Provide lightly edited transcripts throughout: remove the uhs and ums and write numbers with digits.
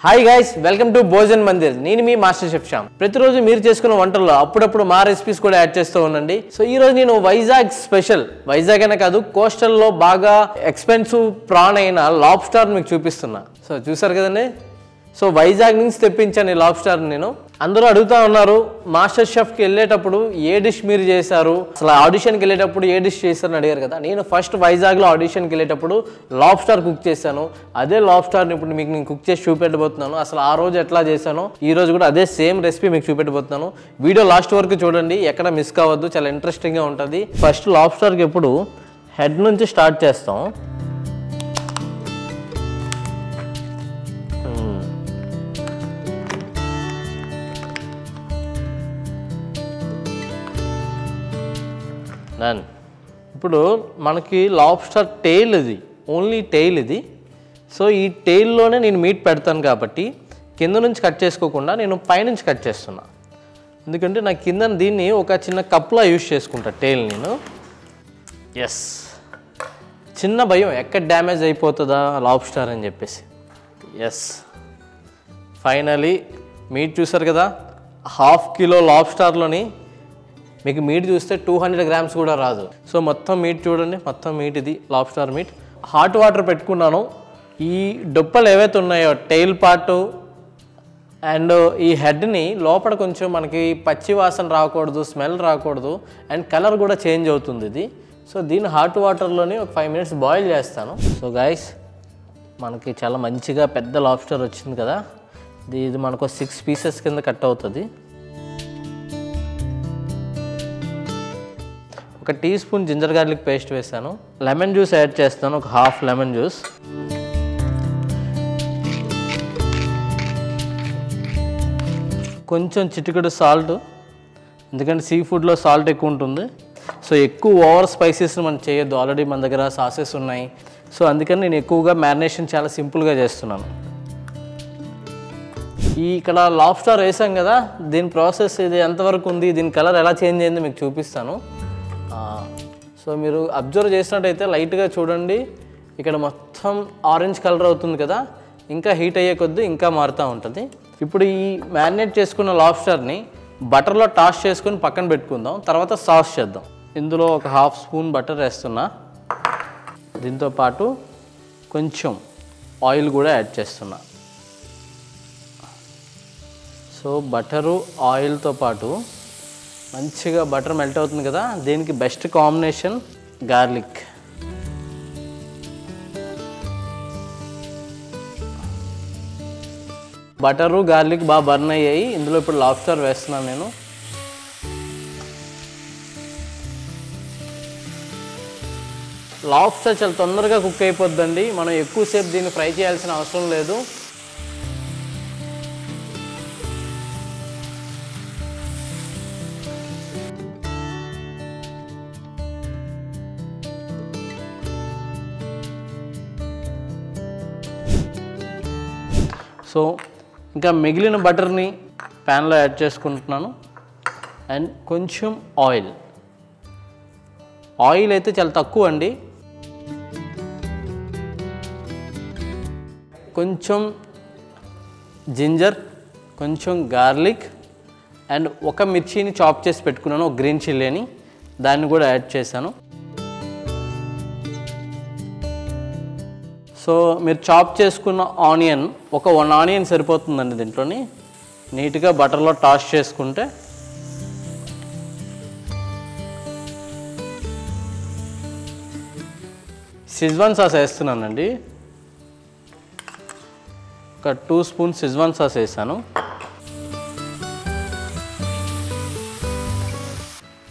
Hi guys, welcome to Bhojan Mandir. నేను మీ master chef Shyam. ప్రతిరోజు మీరు చేసుకున్న వంటల్లో అప్పుడప్పుడు మా రెసిపీస్ కూడా యాడ్ చేస్తూ ఉండండి. సో ఈ రోజు నేను వైజాగ్ స్పెషల్, వైజాగ్ అనే కాదు కోస్టల్లో బాగా ఎక్స్పెన్సివ్ ప్రాన్ అయిన లాబ్స్టర్ మీకు చూపిస్తున్నా. సో చూసారు కదండి. సో వైజాగ్ నుంచి తెప్పించాను ఈ లాబ్స్టర్ నేను. అందరూ అడుగుతా ఉన్నారు మాస్టర్ షెఫ్కి వెళ్ళేటప్పుడు ఏ డిష్ మీరు చేశారు, అసలు ఆడిషన్కి వెళ్ళేటప్పుడు ఏ డిష్ చేశారని అడిగారు కదా. నేను ఫస్ట్ వైజాగ్లో ఆడిషన్కి వెళ్ళేటప్పుడు లాబ్స్టర్ కుక్ చేశాను. అదే లాబ్స్టర్ని ఇప్పుడు మీకు నేను కుక్ చేసి చూపెట్టబోతున్నాను. అసలు ఆ రోజు ఎట్లా చేశాను, ఈ రోజు కూడా అదే సేమ్ రెసిపీ మీకు చూపెట్టబోతున్నాను. వీడియో లాస్ట్ వరకు చూడండి, ఎక్కడ మిస్ కావద్దు, చాలా ఇంట్రెస్టింగ్గా ఉంటుంది. ఫస్ట్ లాబ్స్టర్కి ఎప్పుడు హెడ్ నుంచి స్టార్ట్ చేస్తాం. ఇప్పుడు మనకి లాబ్స్టర్ టెయిల్ ఇది, ఓన్లీ టెయిల్ ఇది. సో ఈ టెయిల్లోనే నేను మీట్ పెడతాను కాబట్టి కింద నుంచి కట్ చేసుకోకుండా నేను పైనుంచి కట్ చేస్తున్నా. ఎందుకంటే నాకు కింద దీన్ని ఒక చిన్న కప్లా యూజ్ చేసుకుంటా టెయిల్ నేను. ఎస్, చిన్న భయం ఎక్కడ డ్యామేజ్ అయిపోతుందా లాబ్స్టర్ అని చెప్పేసి. ఎస్, ఫైనలీ మీట్ చూసారు కదా. హాఫ్ కిలో లాబ్స్టర్లోని మీకు మీట్ చూస్తే 200 గ్రామ్స్ కూడా రాదు. సో మొత్తం మీట్ చూడండి, మొత్తం మీట్ ఇది లాబ్స్టర్ మీట్. హాట్ వాటర్ పెట్టుకున్నాను. ఈ డొప్పలు ఏవైతే ఉన్నాయో టెయిల్ పార్టు అండ్ ఈ హెడ్ని లోపల కొంచెం మనకి పచ్చి వాసన రాకూడదు, స్మెల్ రాకూడదు, అండ్ కలర్ కూడా చేంజ్ అవుతుంది ఇది. సో దీన్ని హాట్ వాటర్లోని ఒక 5 minutes బాయిల్ చేస్తాను. సో గైస్, మనకి చాలా మంచిగా పెద్ద లాబ్స్టర్ వచ్చింది కదా. ఇది మనకు 6 pieces కింద కట్ అవుతుంది. ఒక teaspoon ginger garlic paste వేసాను. లెమన్ జ్యూస్ యాడ్ చేస్తాను, ఒక హాఫ్ లెమన్ జ్యూస్. కొంచెం చిటికెడు సాల్ట్, ఎందుకంటే సీ ఫుడ్లో సాల్ట్ ఎక్కువ ఉంటుంది. సో ఎక్కువ ఓవర్ స్పైసెస్ మనం చేయొద్దు, ఆల్రెడీ మన దగ్గర సాసెస్ ఉన్నాయి. సో అందుకని నేను ఎక్కువగా మ్యారినేషన్ చాలా సింపుల్గా చేస్తున్నాను. ఇక్కడ లాబ్స్టర్ వేసాం కదా, దీని ప్రాసెస్ ఇది ఎంతవరకు ఉంది, దీని కలర్ ఎలా చేంజ్ అయిందో మీకు చూపిస్తాను. సో మీరు అబ్జర్వ్ చేసినట్టయితే లైట్గా చూడండి, ఇక్కడ మొత్తం ఆరెంజ్ కలర్ అవుతుంది కదా. ఇంకా హీట్ అయ్యే కొద్దీ ఇంకా మారుతూ ఉంటుంది. ఇప్పుడు ఈ మ్యారినేట్ చేసుకున్న లాబ్స్టర్ని బటర్లో టాస్ చేసుకొని పక్కన పెట్టుకుందాం. తర్వాత సాస్ చేద్దాం. ఇందులో ఒక హాఫ్ స్పూన్ బటర్ వేస్తున్నా. దీంతోపాటు కొంచెం ఆయిల్ కూడా యాడ్ చేస్తున్నా. సో బటరు ఆయిల్తో పాటు మంచిగా బటర్ మెల్ట్ అవుతుంది కదా. దీనికి best combination garlic. Butter garlic బాగా బర్న్ అయ్యాయి. ఇందులో ఇప్పుడు లాబ్స్టర్ వేస్తున్నాను నేను. లాబ్స్టర్ చాలా తొందరగా కుక్ అయిపోద్దండి, మనం ఎక్కువసేపు దీన్ని ఫ్రై చేయాల్సిన అవసరం లేదు. సో ఇంకా మిగిలిన బటర్ని ప్యాన్లో యాడ్ చేసుకుంటున్నాను. అండ్ కొంచెం ఆయిల్. ఆయిల్ అయితే చాలా తక్కువ అండి. కొంచెం జింజర్, కొంచెం గార్లిక్, అండ్ ఒక మిర్చిని చాప్ చేసి పెట్టుకున్నాను, ఒక గ్రీన్ చిల్లీని, దాన్ని కూడా యాడ్ చేశాను. సో మీరు చాప్ చేసుకున్న ఆనియన్, ఒక 1 ఆనియన్ సరిపోతుందండి. దీంట్లోని నీట్గా బటర్లో టాస్ చేసుకుంటే షెజ్వాన్ సాస్ వేస్తున్నానండి. ఒక 2 స్పూన్స్ షెజ్వాన్ సాస్ వేసాను.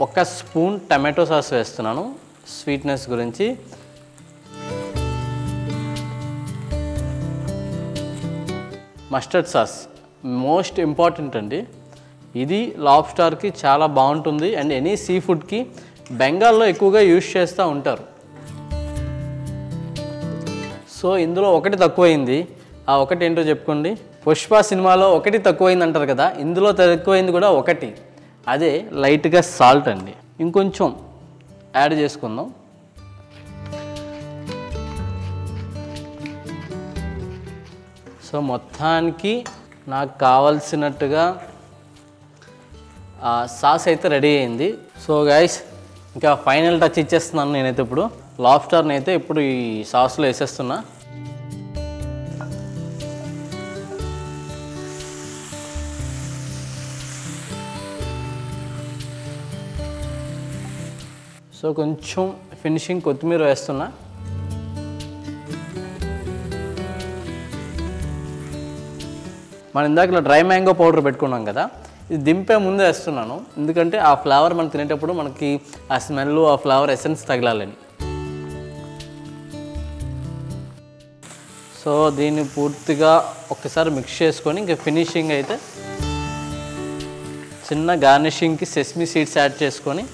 1 స్పూన్ టమాటో సాస్ వేస్తున్నాను స్వీట్నెస్ గురించి. మస్టర్డ్ సాస్ మోస్ట్ ఇంపార్టెంట్ అండి. ఇది లాబ్స్టర్కి చాలా బాగుంటుంది అండ్ ఎనీ సీ ఫుడ్కి బెంగాల్లో ఎక్కువగా యూజ్ చేస్తూ ఉంటారు. సో ఇందులో ఒకటి తక్కువైంది, ఆ ఒకటి ఏంటో చెప్పుకోండి. పుష్ప సినిమాలో ఒకటి తక్కువైంది అంటారు కదా, ఇందులో తక్కువైంది కూడా ఒకటి, అదే లైట్గా సాల్ట్ అండి. ఇంకొంచెం యాడ్ చేసుకుందాం. సో మొత్తానికి నాకు కావాల్సినట్టుగా సాస్ అయితే రెడీ అయింది. సో గైస్ ఇంకా ఫైనల్ టచ్ ఇచ్చేస్తున్నాను నేనైతే ఇప్పుడు. లాబ్స్టర్ని అయితే ఇప్పుడు ఈ సాస్లో వేసేస్తున్నా. సో కొంచెం ఫినిషింగ్ కొత్తిమీర వేస్తున్నా. మనం ఇందాక డ్రై మ్యాంగో పౌడర్ పెట్టుకున్నాం కదా, ఇది దింపే ముందే వేస్తున్నాను. ఎందుకంటే ఆ ఫ్లేవర్ మనం తినేటప్పుడు మనకి ఆ స్మెల్, ఆ ఫ్లేవర్ ఎసెన్స్ తగలాలని. సో దీన్ని పూర్తిగా ఒక్కసారి మిక్స్ చేసుకొని ఇంకా ఫినిషింగ్ అయితే చిన్న గార్నిషింగ్కి సెస్మీ సీడ్స్ యాడ్ చేసుకొని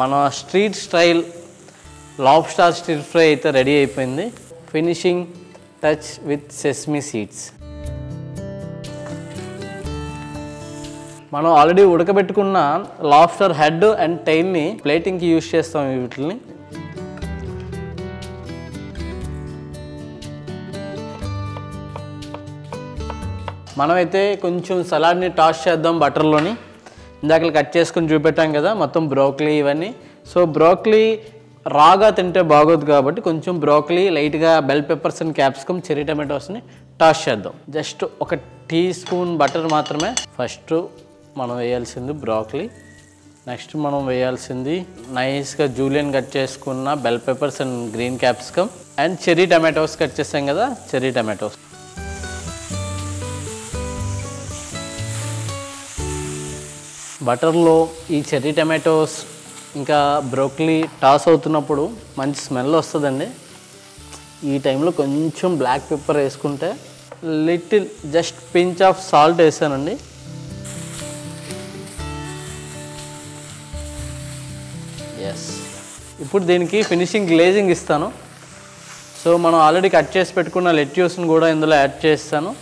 మన street style lobster stir fry అయితే రెడీ అయిపోయింది. Finishing touch with sesame seeds. మనం ఆల్రెడీ ఉడకబెట్టుకున్న లాబ్స్టర్ హెడ్ అండ్ టైల్ని ప్లేటింగ్కి యూజ్ చేస్తాం. వీటిని మనమైతే కొంచెం సలాడ్ని టాస్ చేద్దాం బటర్లోని. ఇందాక కట్ చేసుకుని చూపెట్టాం కదా మొత్తం బ్రోకలీ ఇవన్నీ. సో బ్రోకలీ రాగా తింటే బాగోదు కాబట్టి కొంచెం బ్రోకలీ, లైట్గా bell peppers and capsicum, cherry టమాటోస్ని టాస్ చేద్దాం. జస్ట్ 1 టీ స్పూన్ బటర్ మాత్రమే. ఫస్ట్ మనం వేయాల్సింది బ్రోకలీ. నెక్స్ట్ మనం వేయాల్సింది నైస్గా జూలియన్ కట్ చేసుకున్న bell peppers and green capsicum and cherry tomatoes cut చేసాం కదా, చెర్రీ టమాటోస్. బటర్లో ఈ చెర్రీ టమాటోస్ ఇంకా బ్రోకలీ టాస్ అవుతున్నప్పుడు మంచి స్మెల్ వస్తుందండి. ఈ టైంలో కొంచెం బ్లాక్ పెప్పర్ వేసుకుంటే, little just pinch of salt వేసానండి. ఎస్, ఇప్పుడు దీనికి ఫినిషింగ్ గ్లేజింగ్ ఇస్తాను. సో మనం ఆల్రెడీ కట్ చేసి పెట్టుకున్న లెట్యూస్ని కూడా ఇందులో యాడ్ చేస్తాను.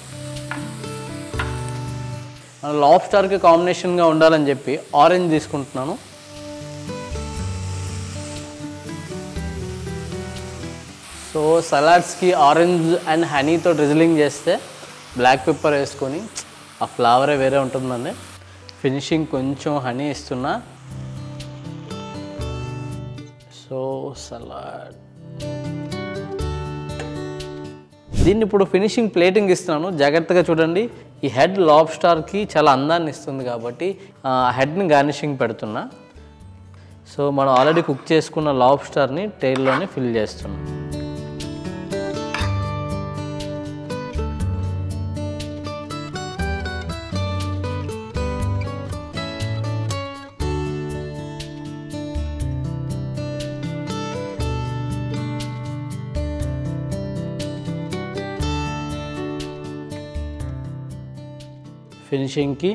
లాబ్స్టర్కి కాంబినేషన్గా ఉండాలని చెప్పి ఆరెంజ్ తీసుకుంటున్నాను. సో సలాడ్స్కి ఆరెంజ్ అండ్ హనీతో డ్రిజిలింగ్ చేస్తే బ్లాక్ పెప్పర్ వేసుకొని ఆ ఫ్లేవరే వేరే ఉంటుందండి. ఫినిషింగ్ కొంచెం హనీ ఇస్తున్నా. సో సలాడ్ దీన్ని ఇప్పుడు ఫినిషింగ్ ప్లేటింగ్ ఇస్తున్నాను. జాగ్రత్తగా చూడండి. ఈ హెడ్ లాబ్స్టర్కి చాలా అందాన్ని ఇస్తుంది కాబట్టి హెడ్ని గార్నిషింగ్ పెడుతున్నా. సో మనం ఆల్రెడీ కుక్ చేసుకున్న లాబ్స్టర్ని టైల్లోనే ఫిల్ చేస్తున్నాం. ఫినిషింగ్కి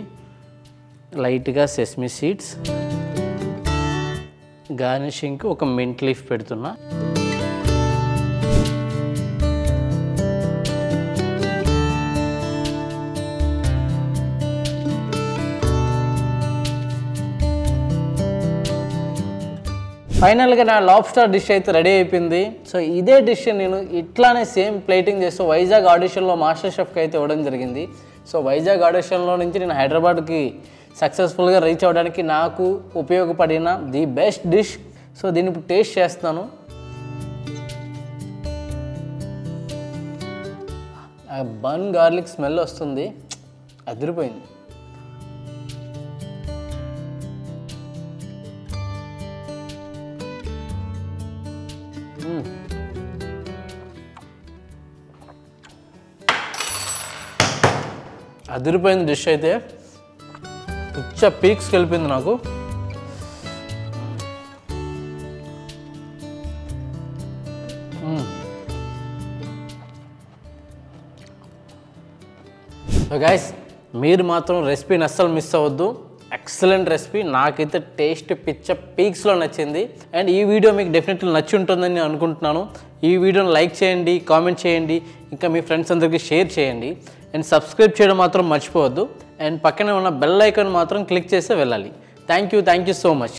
లైట్గా సెస్మీ సీడ్స్, గార్నిషింగ్కి ఒక మింట్ లీఫ్ పెడుతున్నా. ఫైనల్గా నా లాబ్స్టర్ డిష్ అయితే రెడీ అయిపోయింది. సో ఇదే డిష్ నేను ఇట్లానే సేమ్ ప్లేటింగ్ చేస్తూ వైజాగ్ ఆడిషన్లో మాస్టర్ షెఫ్కి అయితే ఇవ్వడం జరిగింది. సో వైజాగ్ ఆడిషన్లో నుంచి నేను హైదరాబాద్కి సక్సెస్ఫుల్గా రీచ్ అవ్వడానికి నాకు ఉపయోగపడిన ది బెస్ట్ డిష్. సో దీన్ని ఇప్పుడు టేస్ట్ చేస్తాను. బన్ గార్లిక్ స్మెల్ వస్తుంది, అదిరిపోయింది. అదిరిపోయింది డిష్ అయితే. పిచ్చ పీక్స్కి వెళ్ళిపోయింది నాకు. సో గైస్, మీరు మాత్రం రెసిపీని అస్సలు మిస్ అవ్వద్దు. ఎక్సలెంట్ రెసిపీ, నాకైతే టేస్ట్ పిచ్చ పీక్స్లో నచ్చింది. అండ్ ఈ వీడియో మీకు డెఫినెట్లీ నచ్చి ఉంటుందని నేను అనుకుంటున్నాను. ఈ వీడియోని లైక్ చేయండి, కామెంట్ చేయండి, ఇంకా మీ ఫ్రెండ్స్ అందరికీ షేర్ చేయండి. అండ్ సబ్స్క్రైబ్ చేయడం మాత్రం మర్చిపోవద్దు. అండ్ పక్కనే ఉన్న బెల్ ఐకాన్ మాత్రం క్లిక్ చేస్తే వెళ్ళాలి. Thank you so much.